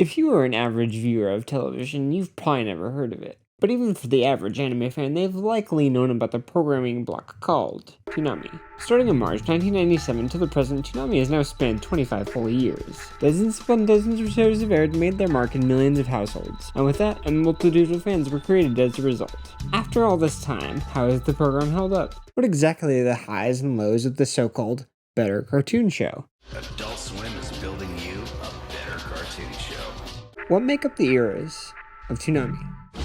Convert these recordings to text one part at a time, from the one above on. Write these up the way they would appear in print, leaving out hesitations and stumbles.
If you are an average viewer of television, you've probably never heard of it. But even for the average anime fan, they've likely known about the programming block called Toonami. Starting in March 1997 to the present, Toonami has now spanned 25 full years. Dozens upon dozens of shows have aired and made their mark in millions of households, and with that, a multitude of fans were created as a result. After all this time, how has the program held up? What exactly are the highs and lows of the so-called better cartoon show? Adult Swim is building you a better cartoon show. What make up the eras of Toonami?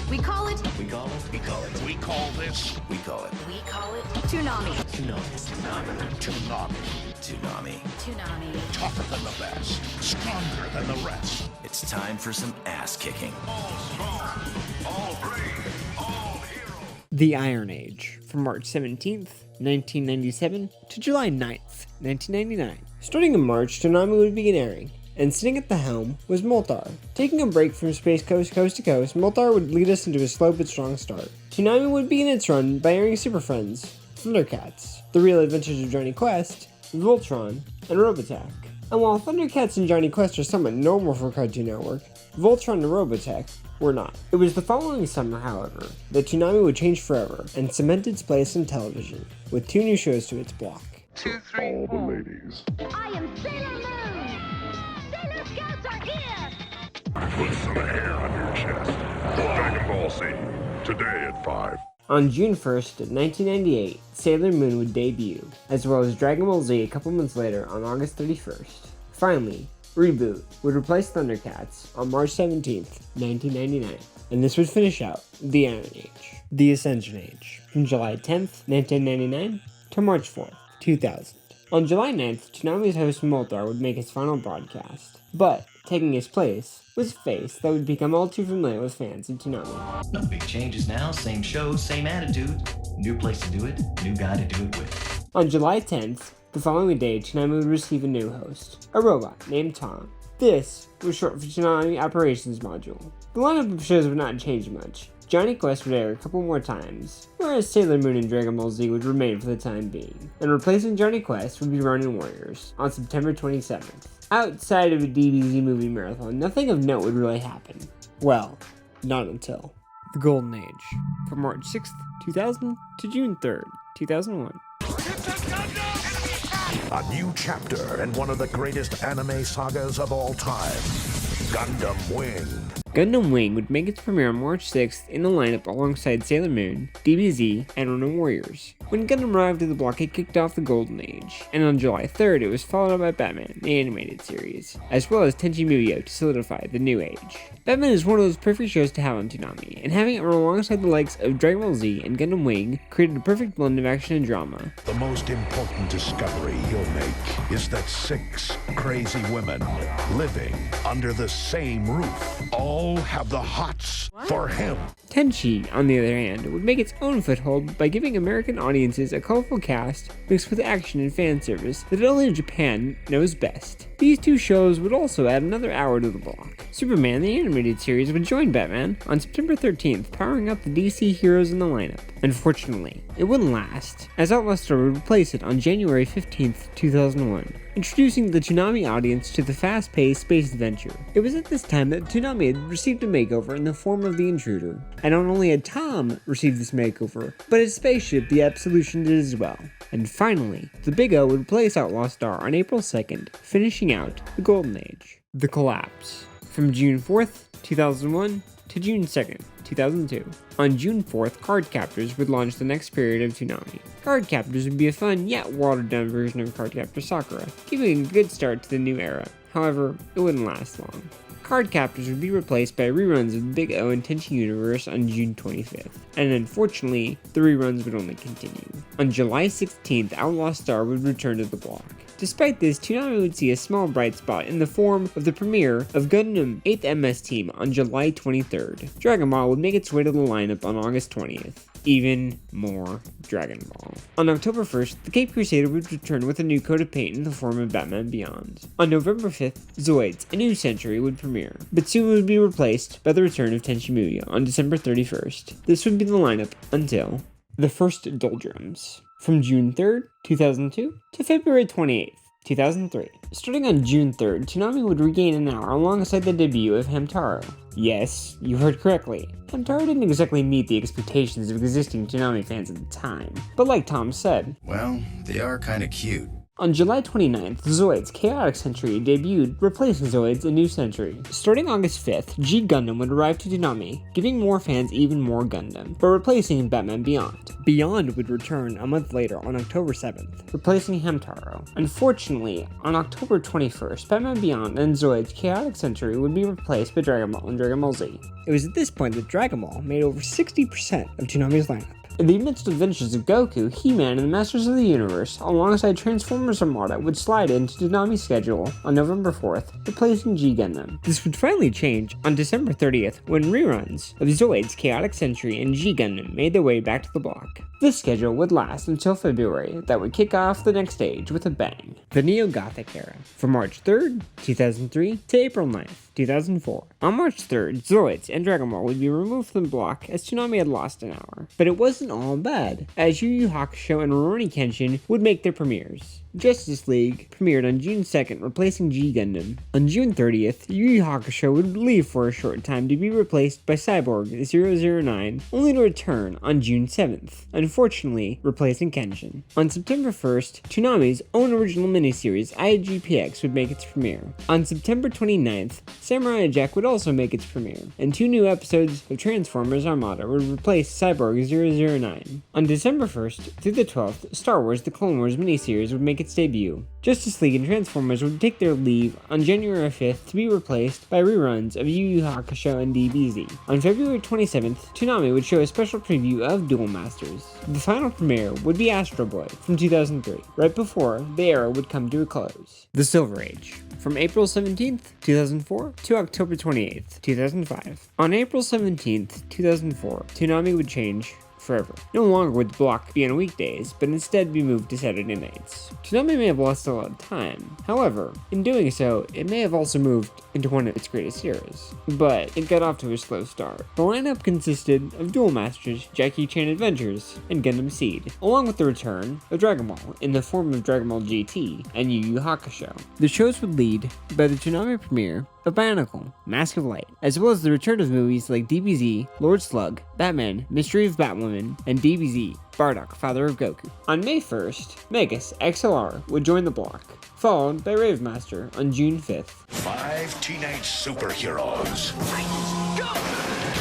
We call it. We call it. We call it. We call this. We call it. We call it Toonami. Toonami. Toonami. Toonami. Toonami. Tougher than the best. Stronger than the rest. It's time for some ass kicking. All strong. All brave. All heroes. The Iron Age, from March 17th, 1997 to July 9th, 1999. Starting in March, Toonami would begin airing, and sitting at the helm was Moltar. Taking a break from Space Coast to Coast, Moltar would lead us into a slow but strong start. Toonami would begin its run by airing Super Friends, Thundercats, The Real Adventures of Johnny Quest, Voltron, and Robotech. And while Thundercats and Johnny Quest are somewhat normal for Cartoon Network, Voltron and Robotech were not. It was the following summer, however, that Toonami would change forever and cement its place in television, with 2 new shows to its block. 2, 3, 4. Ladies. I am Sailor Moon! Sailor Scouts are here! Put some hair on your chest. Dragon Ball Z. Today at 5. On June 1st, 1998, Sailor Moon would debut, as well as Dragon Ball Z a couple months later on August 31st. Finally, Reboot would replace Thundercats on March 17th, 1999, and this would finish out the Iron Age, the Ascension Age, from July 10th, 1999 to March 4th, 2000. On July 9th, Toonami's host Moltar would make his final broadcast, but taking his place was a face that would become all too familiar with fans of Toonami. No big changes now. Same show, same attitude. New place to do it. New guy to do it with. On July 10th, the following day, Toonami would receive a new host, a robot named Tom. This was short for Toonami Operations Module. The lineup of shows would not change much. Johnny Quest would air a couple more times, whereas Sailor Moon and Dragon Ball Z would remain for the time being. And replacing Johnny Quest would be Ronin Warriors on September 27th. Outside of a DBZ movie marathon, nothing of note would really happen. Well, not until the Golden Age, from March 6th, 2000 to June 3rd, 2001. A new chapter in one of the greatest anime sagas of all time. Gundam Wing. Gundam Wing would make its premiere on March 6th in the lineup alongside Sailor Moon, DBZ, and Ronin Warriors. When Gundam arrived at the block, it kicked off the Golden Age, and on July 3rd it was followed up by Batman, the animated series, as well as Tenchi Muyo to solidify the New Age. Batman is one of those perfect shows to have on Toonami, and having it run alongside the likes of Dragon Ball Z and Gundam Wing created a perfect blend of action and drama. The most important discovery you'll make is that 6 crazy women living under the same roof all have the hots for him. Tenchi, on the other hand, would make its own foothold by giving American audiences a colorful cast mixed with action and fan service that only Japan knows best. These 2 shows would also add another hour to the block. Superman, the animated series, would join Batman on September 13th, powering up the DC heroes in the lineup. Unfortunately, it wouldn't last, as Outlaw Star would replace it on January 15th, 2001. Introducing the Toonami audience to the fast-paced space adventure. It was at this time that Toonami had received a makeover in the form of the Intruder, and not only had Tom received this makeover, but his spaceship, the Absolution, did as well. And finally, the Big O would replace Outlaw Star on April 2nd, finishing out the Golden Age. The Collapse. From June 4th, 2001 to June 2nd, 2002. On June 4th, Card Captors would launch the next period of Toonami. Card Captors would be a fun yet watered down version of Card Captor Sakura, giving a good start to the new era. However, it wouldn't last long. Card Captors would be replaced by reruns of the Big O and Tenchi universe on June 25th, and unfortunately, the reruns would only continue. On July 16th, Outlaw Star would return to the block. Despite this, Toonami would see a small bright spot in the form of the premiere of Gundam 8th MS Team on July 23rd. Dragon Ball would make its way to the lineup on August 20th. Even more Dragon Ball. On October 1st, the Cape Crusader would return with a new coat of paint in the form of Batman Beyond. On November 5th, Zoids, A New Century would premiere, but soon would be replaced by the return of Tenchi Muyo on December 31st. This would be the lineup until the first Doldrums. From June 3rd, 2002 to February 28th, 2003. Starting on June 3rd, Toonami would regain an hour alongside the debut of Hamtaro. Yes, you heard correctly. Hamtaro didn't exactly meet the expectations of existing Toonami fans at the time, but like Tom said, well, they are kinda cute. on July 29th, Zoid's Chaotic Century debuted, replacing Zoid's A New Century. Starting August 5th, G Gundam would arrive to Toonami, giving more fans even more Gundam, but replacing Batman Beyond. Beyond would return a month later on October 7th, replacing Hamtaro. Unfortunately, on October 21st, Batman Beyond and Zoid's Chaotic Century would be replaced by Dragon Ball and Dragon Ball Z. It was at this point that Dragon Ball made over 60% of Toonami's lineup. In the midst adventures of Goku, He-Man, and the Masters of the Universe, alongside Transformers Armada, would slide into Toonami's schedule on November 4th, replacing G Gundam. This would finally change on December 30th, when reruns of Zoid's Chaotic Century and G Gundam made their way back to the block. This schedule would last until February, that would kick off the next stage with a bang. The Neo-Gothic era, from March 3rd, 2003 to April 9th, 2004. On March 3rd, Zoids and Dragon Ball would be removed from the block as Toonami had lost an hour. But it wasn't all bad, as Yu Yu Hakusho and Rurouni Kenshin would make their premieres. Justice League premiered on June 2nd, replacing G Gundam. On June 30th, Yu Yu Hakusho would leave for a short time to be replaced by Cyborg 009, only to return on June 7th, unfortunately replacing Kenshin. On September 1st, Toonami's own original miniseries IGPX would make its premiere. On September 29th, Samurai Jack would also make its premiere, and 2 new episodes of Transformers Armada would replace Cyborg 009. On December 1st through the 12th, Star Wars The Clone Wars miniseries would make its debut. Justice League and Transformers would take their leave on January 5th to be replaced by reruns of Yu Yu Hakusho and DBZ. On February 27th, Toonami would show a special preview of Duel Masters. The final premiere would be Astro Boy from 2003, right before the era would come to a close. The Silver Age, from April 17th, 2004 to October 28th, 2005. On April 17th, 2004, Toonami would change forever. No longer would the block be on weekdays, but instead be moved to Saturday nights. Toonami may have lost a lot of time. However, in doing so, it may have also moved into one of its greatest eras. But it got off to a slow start. The lineup consisted of Duel Masters, Jackie Chan Adventures, and Gundam Seed, along with the return of Dragon Ball in the form of Dragon Ball GT and Yu Yu Hakusho. The shows would lead by the Toonami premiere of Bionicle, Mask of Light, as well as the return of movies like DBZ, Lord Slug, Batman, Mystery of Batwoman, and DBZ, Bardock, Father of Goku. On May 1st, Megas XLR would join the block, followed by Ravemaster on June 5th. 5 teenage superheroes.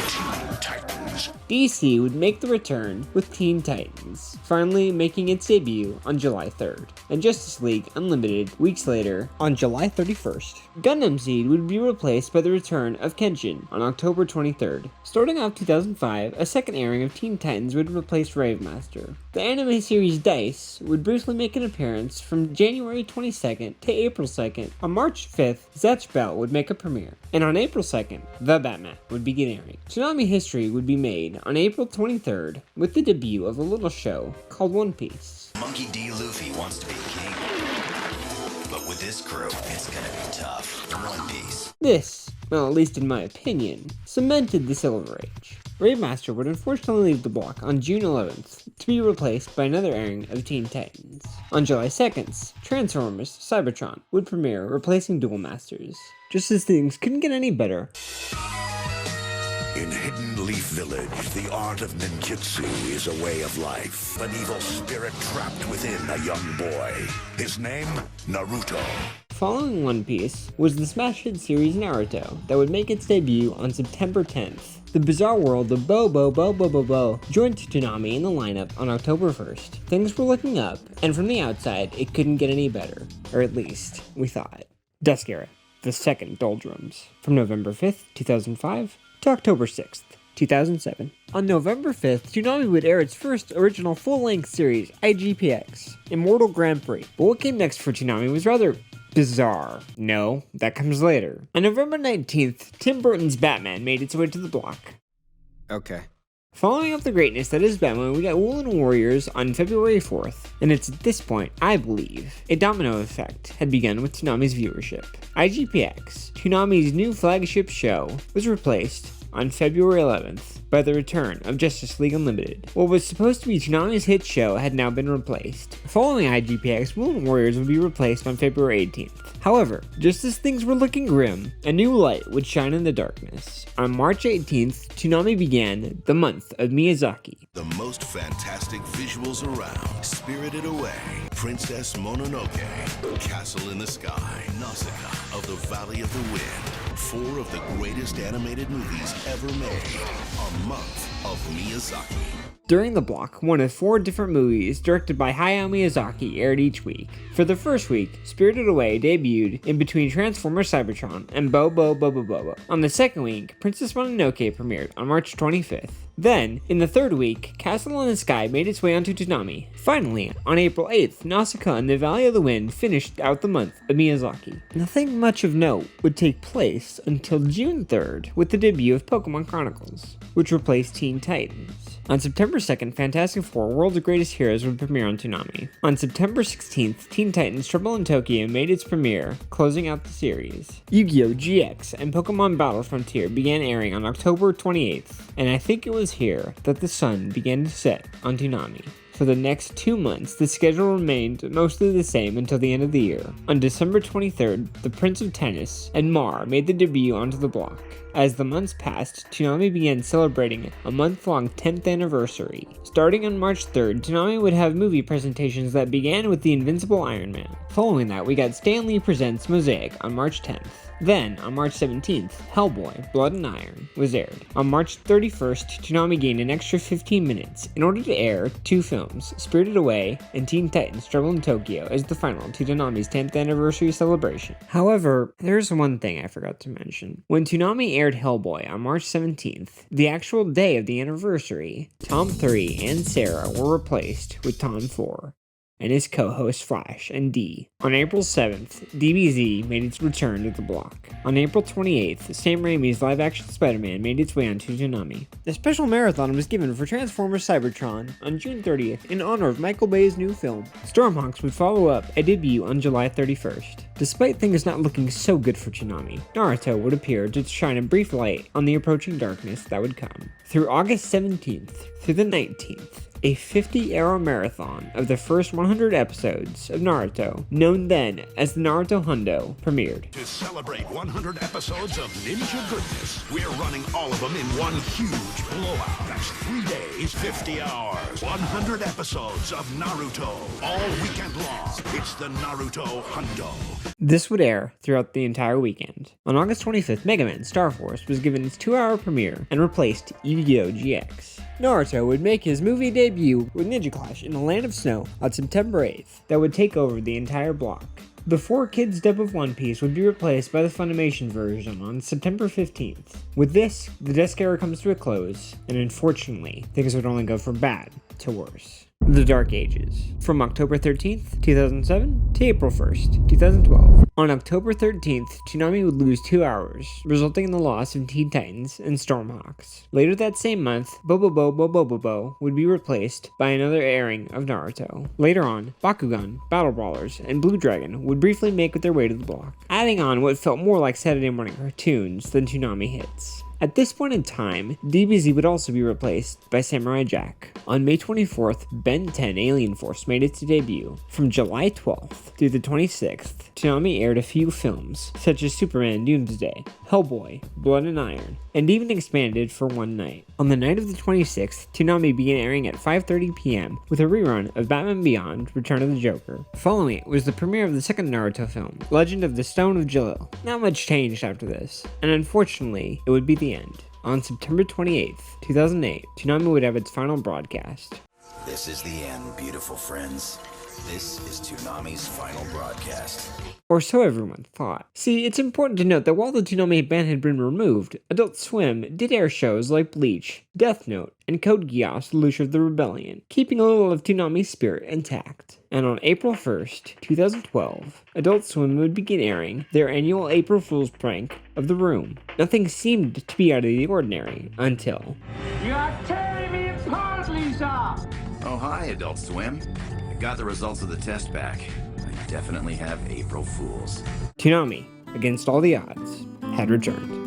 Teen Titans. DC would make the return with Teen Titans, finally making its debut on July 3rd, and Justice League Unlimited weeks later on July 31st. Gundam Seed would be replaced by the return of Kenshin on October 23rd. Starting off 2005, a second airing of Teen Titans would replace Ravemaster. The anime series Dice would briefly make an appearance from January 22nd to April 2nd. On March 5th, Zatch Bell would make a premiere, and on April 2nd, The Batman would begin airing. Toonami history would be made on April 23rd with the debut of a little show called One Piece. Monkey D. Luffy wants to be king. But with this crew, it's gonna be tough. One Piece. This, well, at least in my opinion, cemented the Silver Age. Ravemaster would unfortunately leave the block on June 11th to be replaced by another airing of Teen Titans. On July 2nd, Transformers Cybertron would premiere, replacing Duel Masters. Just as things couldn't get any better. In Hidden Leaf Village, the art of ninjutsu is a way of life. An evil spirit trapped within a young boy. His name, Naruto. Following One Piece was the smash hit series Naruto that would make its debut on September 10th. The bizarre world of Bo joined Toonami in the lineup on October 1st. Things were looking up, and from the outside, it couldn't get any better. Or at least, we thought. Dusk Era, the second doldrums. From November 5th, 2005 to October 6th, 2007. On November 5th, Toonami would air its first original full-length series, IGPX, Immortal Grand Prix. But what came next for Toonami was rather bizarre. No, that comes later. On November 19th, Tim Burton's Batman made its way to the block. Okay. Following up the greatness that is Batman, we got Woolen Warriors on February 4th, and it's at this point, I believe, a domino effect had begun with Toonami's viewership. IGPX, Toonami's new flagship show, was replaced on February 11th by the return of Justice League Unlimited. What was supposed to be Toonami's hit show had now been replaced. Following IGPX, Mutant Warriors would be replaced on February 18th. However, just as things were looking grim, a new light would shine in the darkness. On March 18th, Toonami began the month of Miyazaki. The most fantastic visuals around. Spirited Away, Princess Mononoke, Castle in the Sky, Nausicaa of the Valley of the Wind. 4 of the greatest animated movies ever made. A month of Miyazaki. During the block, one of 4 different movies directed by Hayao Miyazaki aired each week. For the first week, Spirited Away debuted in between Transformers Cybertron and Bobo Bobo Bobo. On the second week, Princess Mononoke premiered on March 25th. Then, in the third week, Castle in the Sky made its way onto Toonami. Finally, on April 8th, Nausicaa and the Valley of the Wind finished out the month of Miyazaki. Nothing much of note would take place until June 3rd with the debut of Pokemon Chronicles, which replaced Teen Titans. On September 2nd, Fantastic Four: World's Greatest Heroes would premiere on Toonami. On September 16th, Teen Titans: Trouble in Tokyo made its premiere, closing out the series. Yu-Gi-Oh! GX and Pokemon Battle Frontier began airing on October 28th, and I think it was here that the sun began to set on Toonami. For the next 2 months, the schedule remained mostly the same until the end of the year. On December 23rd, The Prince of Tennis and Mar made the debut onto the block. As the months passed, Toonami began celebrating a month-long 10th anniversary. Starting on March 3rd, Toonami would have movie presentations that began with The Invincible Iron Man. Following that, we got Stan Lee Presents Mosaic on March 10th. Then, on March 17th, Hellboy: Blood and Iron was aired. On March 31st, Toonami gained an extra 15 minutes in order to air 2 films, Spirited Away and Teen Titans: Trouble in Tokyo, as the final to Toonami's 10th anniversary celebration. However, there's one thing I forgot to mention. When Toonami aired Hellboy on March 17th, the actual day of the anniversary, Tom 3 and Sarah were replaced with Tom 4. And his co-host Flash and D. On April 7th, DBZ made its return to the block. On April 28th, Sam Raimi's live-action Spider-Man made its way onto Toonami. A special marathon was given for Transformers Cybertron on June 30th in honor of Michael Bay's new film. Stormhawks would follow up a debut on July 31st. Despite things not looking so good for Toonami, Naruto would appear to shine a brief light on the approaching darkness that would come. Through August 17th through the 19th, a 50-hour marathon of the first 100 episodes of Naruto, known then as the Naruto Hundo, premiered. To celebrate 100 episodes of ninja goodness, we're running all of them in one huge blowout. That's 3 days, 50 hours, 100 episodes of Naruto, all weekend long. It's the Naruto Hundo. This would air throughout the entire weekend. On August 25th, Mega Man Star Force was given its 2-hour premiere and replaced Yu-Gi-Oh! GX. Naruto would make his movie debut with Ninja Clash in the Land of Snow on September 8th that would take over the entire block. The 4Kids dub of One Piece would be replaced by the Funimation version on September 15th. With this, the desk era comes to a close, and unfortunately, things would only go from bad to worse. The Dark Ages. From October 13th, 2007 to April 1st, 2012. On October 13th, Toonami would lose 2 hours, resulting in the loss of Teen Titans and Stormhawks. Later that same month, Bobo Bobo Bobo Bo would be replaced by another airing of Naruto. Later on, Bakugan, Battle Brawlers, and Blue Dragon would briefly make their way to the block, adding on what felt more like Saturday morning cartoons than Toonami hits. At this point in time, DBZ would also be replaced by Samurai Jack. On May 24th, Ben 10 Alien Force made its debut. From July 12th through the 26th, Toonami aired a few films, such as Superman Doomsday, Hellboy, Blood and Iron, and even expanded for one night. On the night of the 26th, Toonami began airing at 5:30 p.m. with a rerun of Batman Beyond: Return of the Joker. Following it was the premiere of the second Naruto film, Legend of the Stone of Jalil. Not much changed after this, and unfortunately, it would be the end. On September 28th, 2008, Toonami would have its final broadcast. This is the end, beautiful friends. This is Toonami's final broadcast. Or so everyone thought. See, it's important to note that while the Toonami ban had been removed, Adult Swim did air shows like Bleach, Death Note, and Code Geass: Leash of the Rebellion, keeping a little of Toonami's spirit intact. And on April 1st, 2012, Adult Swim would begin airing their annual April Fool's prank of The Room. Nothing seemed to be out of the ordinary until... You're tearing me apart, Lisa! Oh, hi, Adult Swim. I got the results of the test back. I definitely have April Fools. Toonami, against all the odds, had returned.